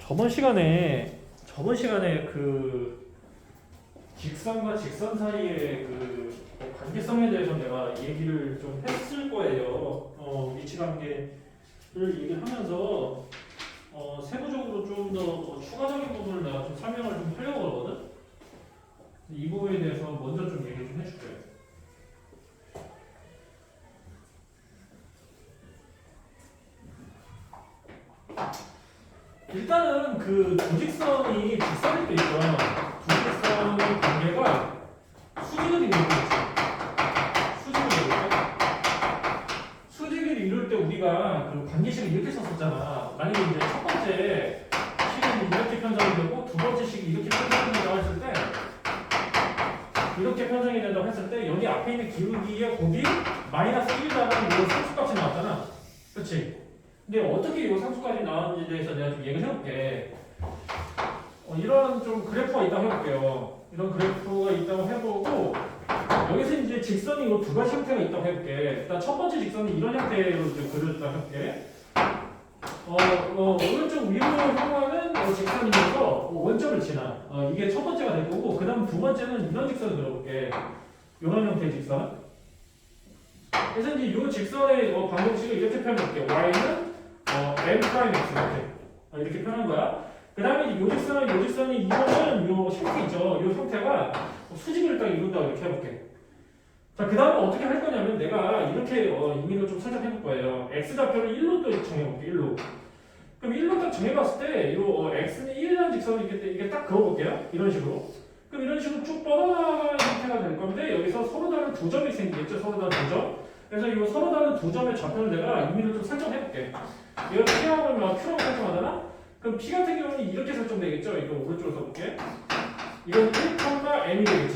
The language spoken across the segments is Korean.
저번 시간에 그 직선과 직선 사이의 그 관계성에 대해서 내가 얘기를 좀 했을 거예요. 위치 관계를 얘기를 하면서 세부적으로 좀 더 추가적인 부분을 내가 좀 설명을 좀 하려고 하거든. 이 부분에 대해서 먼저 좀 얘기 좀 해줄게요. 일단은 그 두직선이 직선일 때 있죠. 두직선의 관계가 수직을 이룰 때 있죠. 수직을 이룰 때. 수직을 이룰 때 우리가 그 관계식을 이렇게 썼었잖아. 만약에 이제 첫 번째 식이 이렇게 편성이 되고 두 번째 식이 이렇게 편성이 된다고 했을 때 이렇게 편성이 된다고 했을 때 여기 앞에 있는 기울기의 곱이 마이너스 1이라는 이 상수값이 나왔잖아. 그렇지? 근데 어떻게 이 상수까지 나왔는지에 대해서 내가 좀 얘기를 해볼게. 이런 좀 그래프가 있다고 해볼게요. 이런 그래프가 있다고 해보고 여기서 이제 직선이 이 두 가지 형태가 있다고 해볼게. 일단 첫 번째 직선이 이런 형태로 이제 그려졌다고 해볼게. 오른쪽 위로 향하는 직선이면서 원점을 지나. 이게 첫 번째가 될 거고, 그 다음 두 번째는 이런 직선을 그려볼게. 이런 형태의 직선. 그래서 이제 이 직선의 방정식을 이렇게 표현할게. y는 m'(x) 이렇게 표현한 거야. 그 다음에 이 직선이 이거는 요 형태 있죠. 이 형태가 수직을 딱 이룬다 이렇게 해볼게. 자, 그 다음에 어떻게 할 거냐면 내가 이렇게 의미를 좀 설정해 볼 거예요. x좌표를 1로 또 정해볼게. 1로. 그럼 1로 딱 정해봤을 때 요 x는 1이라는 직선을 이게 딱 그어볼게요. 이런 식으로. 그럼 이런 식으로 쭉 뻗어나가는 형태가 될 건데 여기서 서로 다른 두 점이 생기겠죠. 서로 다른 두 점. 그래서 이 서로 다른 두 점의 좌표를 내가 의미를 좀 설정해 볼게. 이거 P하고 Q라고 설정하잖아? 그럼 P 같은 경우는 이렇게 설정되겠죠? 이거 오른쪽으로 써볼게. 이건 1,m이 되겠지.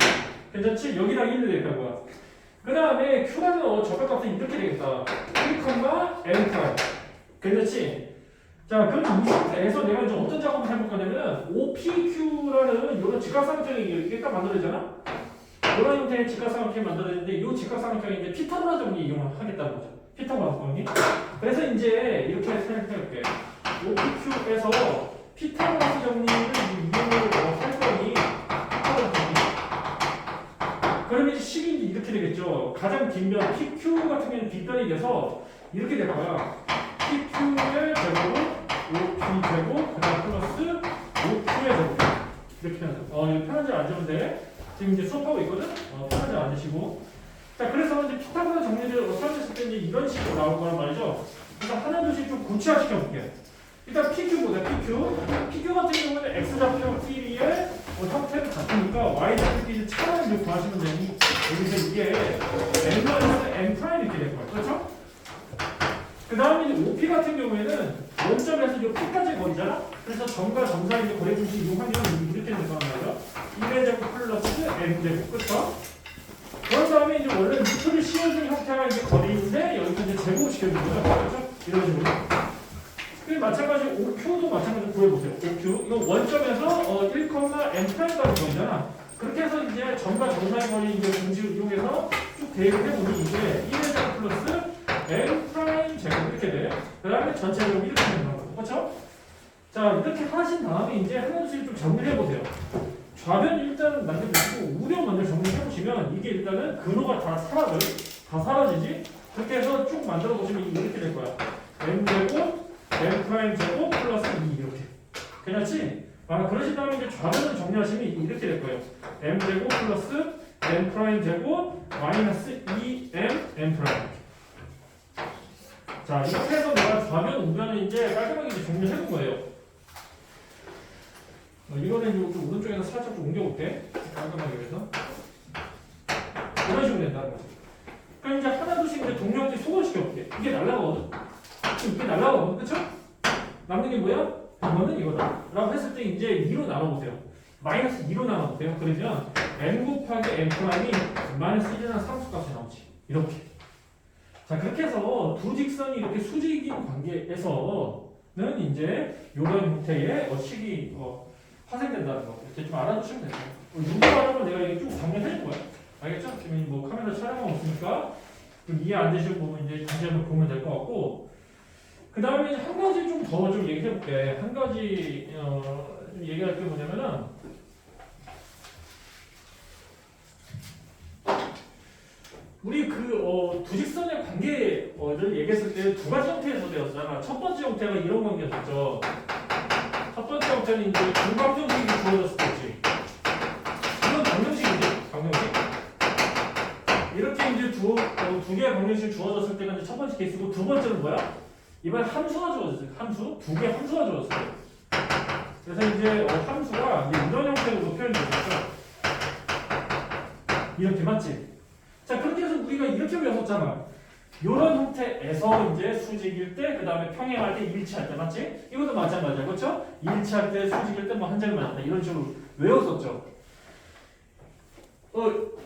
괜찮지? 여기랑 1을 대입한 거야. 그 다음에 Q라는 좌표값은 이렇게 되겠다. 1,m'. 괜찮지? 자, 그럼 이 상태에서 내가 이제 어떤 작업을 해볼 거냐면 OPQ라는 이런 직각삼각형이 이렇게 딱 만들어지잖아? 이런 형태의 직각삼각형이 만들어지는데 이 직각삼각형이 이제 피타고라 정리 이용하겠다는 거죠. 피타고라 정리. 그래서 이제 이렇게 생각해볼게. OPQ에서 피타고라스 정리를 이용을 할 거니 피타고라스 정리. 그러면 이제 식이 이렇게 되겠죠. 가장 긴 변 PQ 같은 경우는 빗변이 돼서 이렇게 될 거야. PQ의 제곱은 OP 제곱 그다음 플러스 OQ의 제곱 이렇게 해야죠. 이거 편한줄 안 주면 돼. 지금 이제 수업하고 있거든? 편하게 앉으시고. 자, 그래서 이제 피타고라 정리를 설정했을 때 이제 이런 식으로 나올 거란 말이죠. 그래서 하나둘씩 좀 구체화시켜 볼게요. 일단 PQ 보자, PQ. PQ 같은 경우는 X좌표 T의 형태는 같으니까 Y좌표 이제 차라리 이제 구하시면 되니, 여기서 이게 M 이렇게 될 거예요. 그렇죠? 그 다음에 이제 OP 같은 경우에는 원점에서 이 P까지 거리잖아? 그래서 점과 점 사이 이제 거리 분식 이용하면 이렇게 될 거란 말이죠. 1의 제곱 플러스 m 제곱. 그렇죠? 그런 다음에 이제 원래 루트를 씌워준 형태가 이제 거리인데 여기서 이제 제곱을 시켜주는 거죠. 그렇죠? 이런 식으로. 그 마찬가지 OQ도 마찬가지로 구해보세요. OQ. 이거 원점에서 1,m'까지 거리잖아. 그렇게 해서 이제 점과 점 사이 거리 이제 공식을 이용해서 쭉 대입을 해보니 이제 1의 제곱 플러스 m' 제곱 이렇게 돼. 그 다음에 전체 제곱이 이렇게 되는 거죠. 그렇죠? 자, 이렇게 하신 다음에 이제 하나씩 좀 정리를 해보세요. 좌변 일단 만들어주시고 우변 먼저 정리해보시면 이게 일단은 근호가 다 사라지지? 그렇게 해서 쭉 만들어보시면 이렇게 될 거야. m제곱, m'제곱 플러스 2 이렇게. 괜찮지? 그러신 다음에 이제 좌변을 정리하시면 이렇게 될 거예요. m제곱 플러스 m'제곱 마이너스 2m 자, 이렇게 해서 내가 좌변, 우변을 이제 깔끔하게 이제 정리를 해놓은 거예요. 이거는 좀 오른쪽에서 살짝 좀 옮겨볼게. 깔끔하게 해서. 이런 식으로 된다는 거지. 그럼 이제 하나둘씩 이제 동료한테 소개시켜볼게. 이게 날라가거든? 이게 날라가거든? 그쵸? 남는 게 뭐야? 이거는 이거다. 라고 했을 때 이제 2로 나눠보세요. 마이너스 2로 나눠보세요. 그러면 m 곱하기 m'이 마이너스 1이라는 상수값이 나오지. 이렇게. 자, 그렇게 해서 두 직선이 이렇게 수직인 관계에서는 이제 이런 형태의 식이 파생된다는 거. 이렇게 좀 알아두시면 돼요. 누구라면 내가 이게 쭉 정리해 줄 거야. 알겠죠? 지금 뭐 카메라 촬영은 없으니까 좀 이해 안 되시는 부분 이제 다시 한번 보면 될 것 같고. 그 다음에 한 가지 좀 더 좀 얘기해 볼게. 한 가지 좀 얘기할 게 뭐냐면은 우리 두 직선의 관계를 얘기했을 때 두 가지 형태에서 되었잖아. 첫 번째 형태가 이런 관계였죠. 첫 번째 형태는 이제 두 방정식이 주어졌을 때지. 이건 방정식이지, 방정식. 이렇게 이제 두 개의 방정식이 주어졌을 때가 이제 첫 번째 케이스고, 두 번째는 뭐야? 이번에 함수가 주어졌어요. 함수? 두 개의 함수가 주어졌어요. 그래서 이제 함수가 이제 이런 형태로 표현되었죠. 이렇게 맞지? 자, 그렇게 해서 우리가 이렇게 외웠었잖아. 이런 형태에서 이제 수직일 때, 그 다음에 평행할 때, 일치할 때, 맞지? 이것도 마찬가지야, 그렇죠? 일치할 때, 수직일 때, 뭐 한 점이 맞았다 이런 식으로 외웠었죠.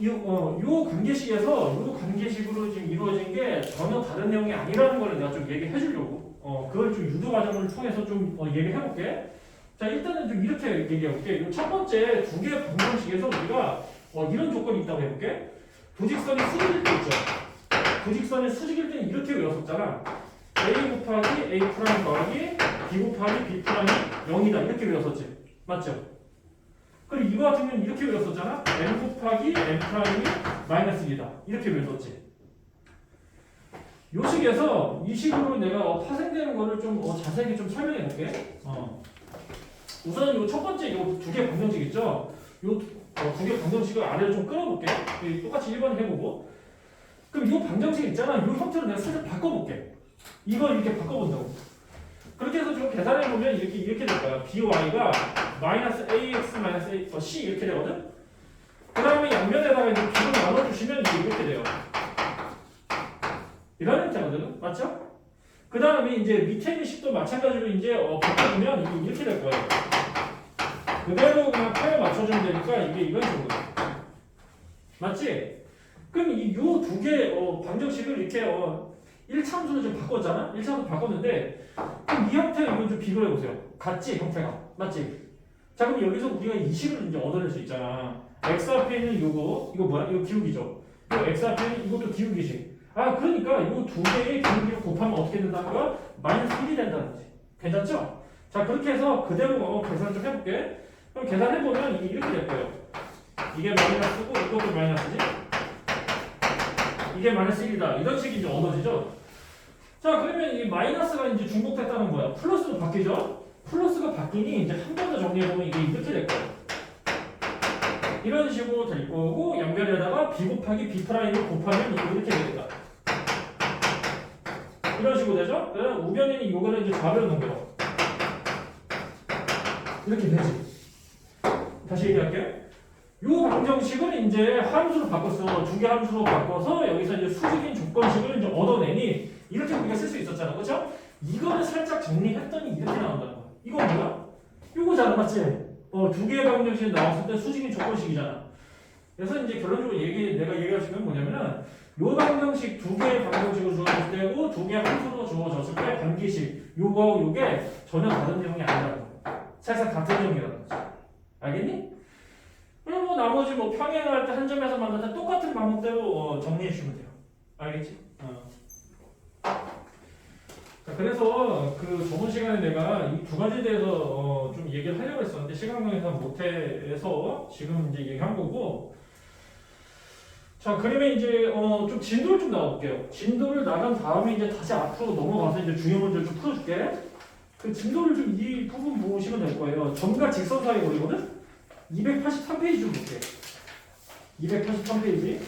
요 관계식으로 지금 이루어진 게 전혀 다른 내용이 아니라는 걸 내가 좀 얘기해 주려고, 그걸 좀 유도 과정을 통해서 좀 얘기해 볼게. 자, 일단은 좀 이렇게 얘기해 볼게. 첫 번째 두 개의 방정식에서 우리가 이런 조건이 있다고 해볼게. 도직선이 수직일 때 있죠. 도직선이 수직일 때는 이렇게 외웠었잖아. a 곱하기 a 프라임 더하기 b 곱하기 b 프라임이 0이다 이렇게 외웠었지. 맞죠? 그리고 이거 같은 경우는 이렇게 외웠었잖아. m 곱하기 m 프라임이 마이너스 1이다 이렇게 외웠었지. 요 식에서 이 식으로 내가 파생되는 거를 좀 자세하게 좀 설명해 볼게. 우선 요 첫 번째 요 두 개 방정식 있죠. 요 두 개 방정식을 아래로 좀 끌어볼게. 똑같이 1번 해보고. 그럼 이 방정식 있잖아. 이 형태로 내가 살짝 바꿔볼게. 이걸 이렇게 바꿔본다고. 그렇게 해서 좀 계산해보면 이렇게 될 거야. by가 마이너스 ax 마이너스 c 이렇게 되거든. 그 다음에 양면에다가 이제 b로 나눠주시면 이렇게 돼요. 이런 형태거든. 맞죠? 그 다음에 이제 밑에 있는 식도 마찬가지로 이제 바꿔주면 이렇게 될 거예요. 그대로 그냥 표에 맞춰주면 되니까 이런 식으로. 맞지? 그럼 요 두 개 방정식을 이렇게 1차함수로 좀 바꿨잖아? 1차함수 바꿨는데 그럼 이 형태를 이건 좀 비교해 보세요. 같지? 형태가. 맞지? 자, 그럼 여기서 우리가 이 식을 이제 얻어낼 수 있잖아. x 앞에 있는 이거 뭐야? 이거 기울기죠. 이 x 앞에 있는 이것도 기울기식. 그러니까 이 두 개의 기울기를 곱하면 어떻게 된다는 거야? 마이너스 1이 된다는 거지. 괜찮죠? 자, 그렇게 해서 그대로 계산 좀 해볼게. 그럼 계산해보면 이렇게 될 거예요. 이게 마이너스고 이것도 마이너스지? 이게 마이너스 1이다. 이런 식이 이제 얻어지죠? 자, 그러면 이 마이너스가 이제 중복됐다는 거야. 플러스로 바뀌죠? 플러스가 바뀌니 이제 한 번 더 정리해보면 이게 이렇게 될 거예요. 이런 식으로 될 거고, 양변에다가 b 곱하기 b 프라임을 곱하면 이렇게 되겠다. 이런 식으로 되죠? 그러면 우변에는 이거를 이제 좌변으로 넘겨. 이렇게 되지. 다시 얘기할게. 요 방정식을 이제 함수로 바꿨어. 두 개 함수로 바꿔서 여기서 이제 수직인 조건식을 이제 얻어내니 이렇게 우리가 쓸 수 있었잖아. 그렇죠? 이거를 살짝 정리했더니 이렇게 나온다는 거야. 이거 뭐야? 요거잖아. 맞지? 두 개의 방정식이 나왔을 때 수직인 조건식이잖아. 그래서 이제 결론적으로 내가 얘기할 수 있는 건 뭐냐면은 요 방정식 두 개의 방정식으로 주어졌을 때고 두 개의 함수로 주어졌을 때 관계식 요거하고 요게 전혀 다른 내용이 아니라는 거야. 살짝 같은 내용이라는 거지. 알겠니? 그럼 나머지 평행할 때 한 점에서 만날 때 똑같은 방법대로 정리해 주시면 돼요. 알겠지? 자, 그래서 저번 시간에 내가 이 두 가지에 대해서 좀 얘기를 하려고 했었는데 시간 관계상 못해서 지금 이제 얘기한 거고. 자, 그러면 이제 좀 진도를 좀 나눠볼게요. 진도를 나간 다음에 이제 다시 앞으로 넘어가서 이제 중요 문제를 좀 풀어줄게. 그 진도를 좀 이 부분 보시면 될 거예요. 점과 직선 사이 거리거든. 283페이지 좀 볼게요. 283페이지.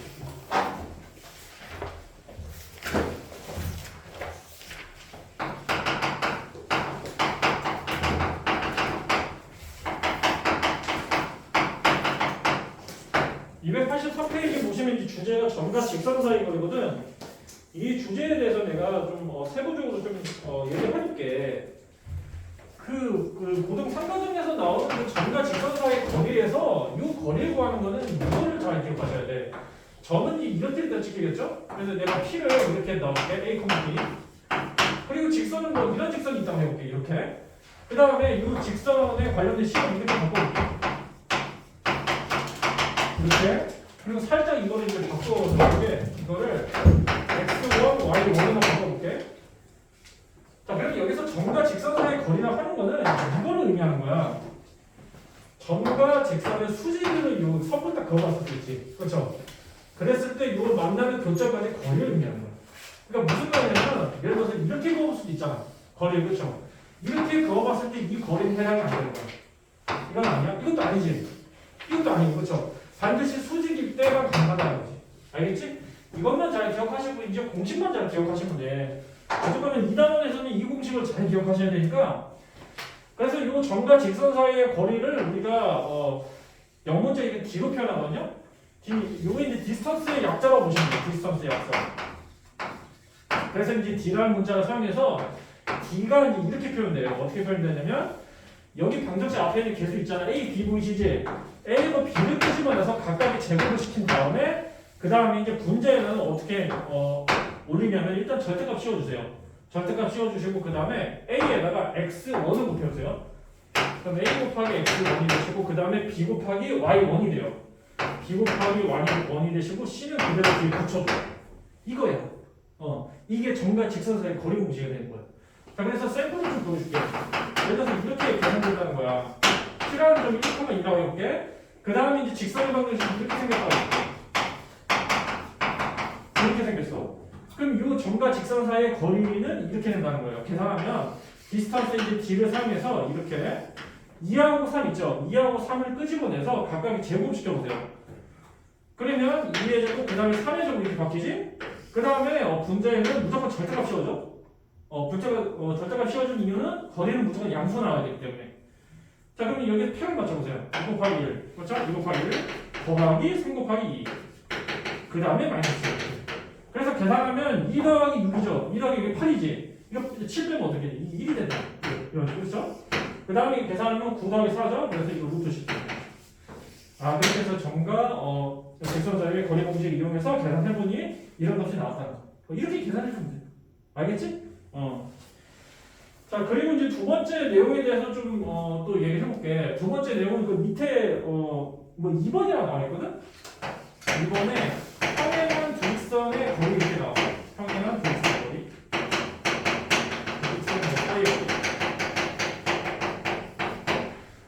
보시면 이 주제가 점과 직선 사이 거리거든. 이 주제에 대해서 내가 좀 세부적으로 좀 얘기를 해볼게. 고등 3과정에서 나오는 그 점과 직선 사이 거리에서 이 거리를 구하는 거는 이거를 잘 기억하셔야 돼. 점은 이렇게 일단 찍히겠죠? 그래서 내가 P를 이렇게 넣을게. A, B. 그리고 직선은 이런 직선이 있다고 해볼게. 이렇게. 그 다음에 이 직선에 관련된 식을 이렇게 바꿔볼게. 이렇게. 그리고 살짝 이거를 이제 바꿔서 이거를 x1, y1으로 바꿔볼게. 자, 그럼 거야. 점과 직선의 수직으로 요 선을 딱 그어봤을 수 있지. 그렇죠? 그랬을 때 요 만나는 교점까지 거리를 의미하는 거야. 그러니까 무슨 말이냐면 예를 들어서 이렇게 그어볼 수도 있잖아. 거리 그렇죠? 이렇게 그어봤을 때 이 거리는 해당이 안 되는 거야. 이건 아니야? 이것도 아니지. 이것도 아니고 그렇죠? 반드시 수직일 때만 가능하다는 거지. 알겠지? 이것만 잘 기억하시고 이제 공식만 잘 기억하시면 돼. 어쨌거나 2단원에서는 이 공식을 잘 기억하셔야 되니까. 그래서 이 점과 직선 사이의 거리를 우리가 영문제 이게 D로 표현하거든요. 요게 이제 디스턴스의 약자라고 보시면 돼요. 디스턴스의 약자. 그래서 이제 D라는 문자를 사용해서 D가 이제 이렇게 표현돼요. 어떻게 표현되냐면 여기 방정식 앞에 있는 개수 있잖아. A, B 보이시지? A와 B를 끄집어내서 각각의 제곱을 시킨 다음에 그 다음에 이제 분자에는 어떻게 올리냐면 일단 절대값 씌워주세요. 절대값 씌워주시고 그 다음에 A에다가 X1을 곱해주세요. 그럼 A 곱하기 X1이 되시고 그 다음에 B 곱하기 Y1이 돼요. B 곱하기 Y1이 되시고 C는 그대로 뒤에 붙여줘요. 이거야. 이게 점과 직선 사이의 거리 공식이 되는 거야. 자, 그래서 샘플을 좀 보여줄게. 예를 들어서 이렇게 계산된다는 거야. P라는 점이 1,2라고 해볼게. 그 다음에 이제 직선의 방정식이 이렇게 생겼다. 이렇게 생겼어. 그럼 이 점과 직선 사이의 거리는 이렇게 된다는 거예요. 계산하면 디스턴스 이제 D를 사용해서 이렇게 2하고 3 있죠? 2하고 3을 끄집어내서 각각의 제곱시켜보세요. 그러면 2의 제곱, 그 다음에 3의 제곱 이렇게 바뀌지? 그 다음에 분자에는 무조건 절대값 씌워줘. 절대값 씌워준 이유는 거리는 무조건 양수 나와야 되기 때문에. 자, 그러면 여기 표현 맞춰보세요. 2 곱하기 1. 그렇죠? 2 곱하기 1 더하기 3 곱하기 2. 그 다음에 마이너스 1. 그래서 계산하면 2 더하기 6이죠. 2 더하기 6이 8이지. 이거 7 빼면 어떻게 돼? 1이 된다. 이런 식으로, 그렇죠? 그 다음에 계산하면 9 더하기 4죠. 그래서 이거 루트 10. 그렇게 해서 점과 직선 사이의 거리 공식을 이용해서 계산해보니 이런 값이 나왔다는 거. 이렇게 계산해주면 돼. 알겠지? 자, 그리고 이제 두 번째 내용에 대해서 좀 또 얘기를 해볼게. 두 번째 내용은 그 밑에 뭐 2번이라고 나와있거든? 2번에 평행한 두 직선의 거리 이렇게 나와. 평행한 두 직선의 거리. 두 직선의 사이의 거리.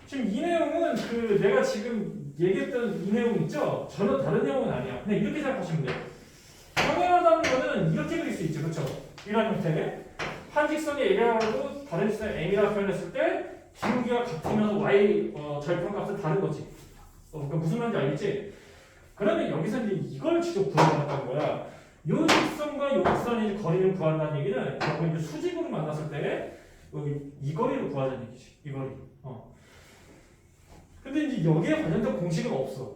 지금 이 내용은 그 내가 지금 얘기했던 이 내용 있죠? 전혀 다른 내용은 아니야. 그냥 이렇게 생각하시면 돼요. 평행하다는 거는 이렇게 그릴 수 있죠. 그렇죠? 이런 형태의 한 직선이 A라고 다른 직선이 A라고 표현했을 때 기울기가 같으면 Y 절편값은 다른 거지. 그러니까 무슨 말인지 알겠지? 그러면 여기서 이제 이걸 직접 구하겠다는 거야. 요 직선과 요 직선의 거리를 구한다는 얘기는 결국 이제 수직으로 만났을 때 여기 이 거리를 구하자는 얘기지. 이 거리. 근데 이제 여기에 관련된 공식은 없어.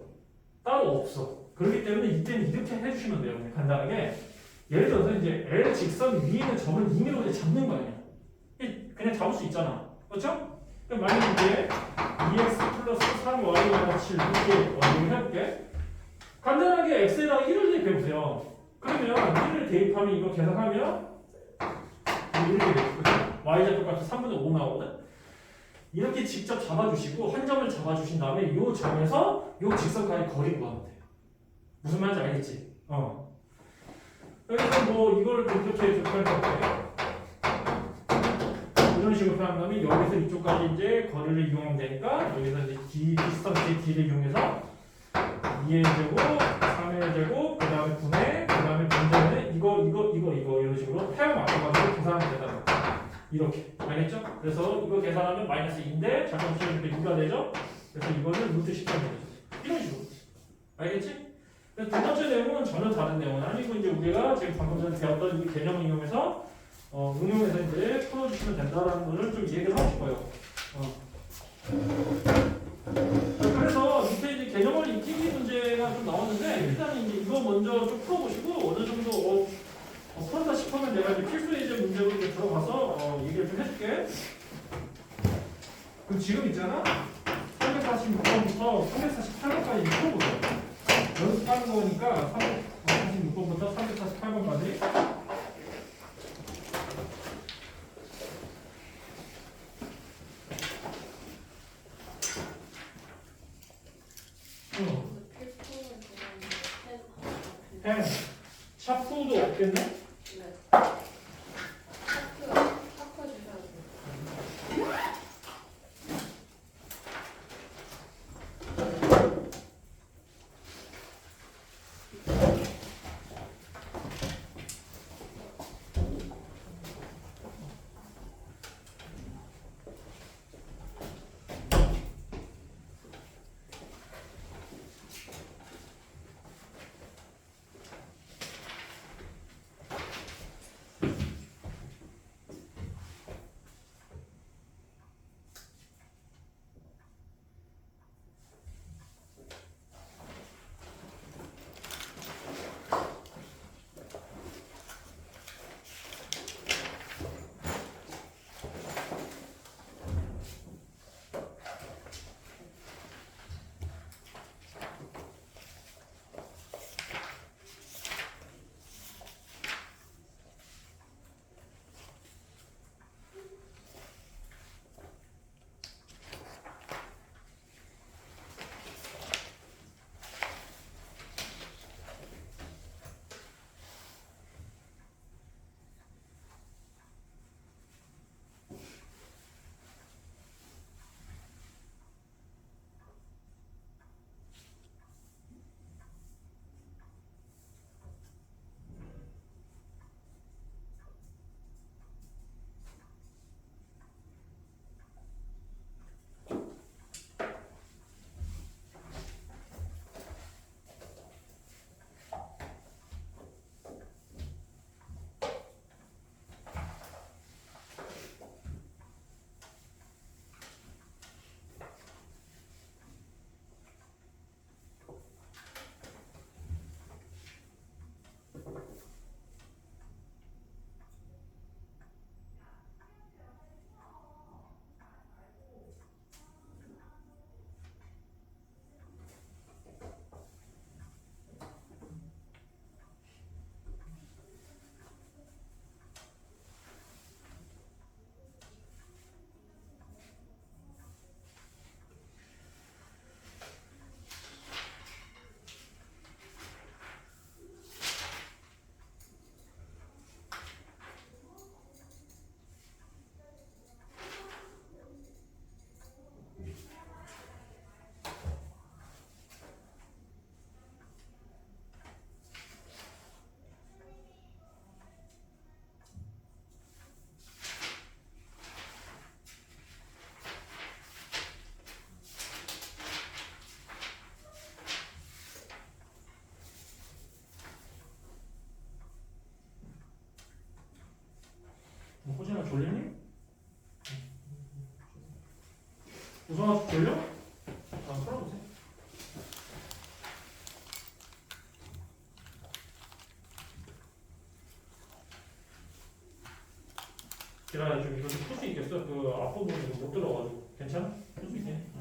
따로 없어. 그렇기 때문에 이때는 이렇게 해주시면 돼요. 간단하게. 예를 들어서 이제 L 직선 위에 있는 점을 임의로 그냥 잡는 거 아니야. 그냥 잡을 수 있잖아. 그렇죠? 그럼 만약에 이제 2x 플러스 3y 7 이렇게 해볼게. 간단하게 x에다가 1을 대입해보세요. 그러면 1을 대입하면 이거 계산하면 이렇게 되죠. y좌표값이 3분의 5 나오거든. 이렇게 직접 잡아주시고 한 점을 잡아주신 다음에 이 점에서 이 직선까지 거리 구하면 돼요. 무슨 말인지 알겠지? 그래서 뭐 이걸 이렇게 표현해볼게. 이런 식으로 표현하면 여기서 이쪽까지 이제 거리를 이용하면 되니까 여기서 이제 디스턴스 D를 이용해서 2의 제곱, 3의 제곱, 그 다음에 분의, 그 다음에 분자는 이거 이런 식으로 태워 맞춰가지고 계산하면 된다는 거. 이렇게. 알겠죠? 그래서 이거 계산하면 마이너스 2인데 잠깐 치우니까 6가 되죠? 그래서 이거는 루트 10점 되죠. 이런 식으로. 알겠지? 두 번째 내용은 전혀 다른 내용은 아니고 이제 우리가 지금 방금 전에 배웠던 이 개념을 이용해서 응용해서 이제 풀어주시면 된다라는 거를 좀 얘기를 하고 싶어요. 그래서 밑에 이제 개념을 익히기 문제가 좀 나왔는데 일단 이제 이거 먼저 좀 풀어보시고 어느 정도 풀었다 싶으면 내가 이제 필수 예제 문제로 이제 들어가서 얘기를 좀 해줄게. 그럼 지금 있잖아. 346번부터 348번까지 풀어보세요. 연습하는 거니까 346번부터 348번까지. 샤프도 없겠네? 네. 샤프 주셔야 돼요. 누가 졸려? 아, 풀어보세요. 기라야 좀 이거 좀 풀 수 있겠어? 그 앞부분 이거 못 들어가지고 괜찮아? 풀 수 있겠네.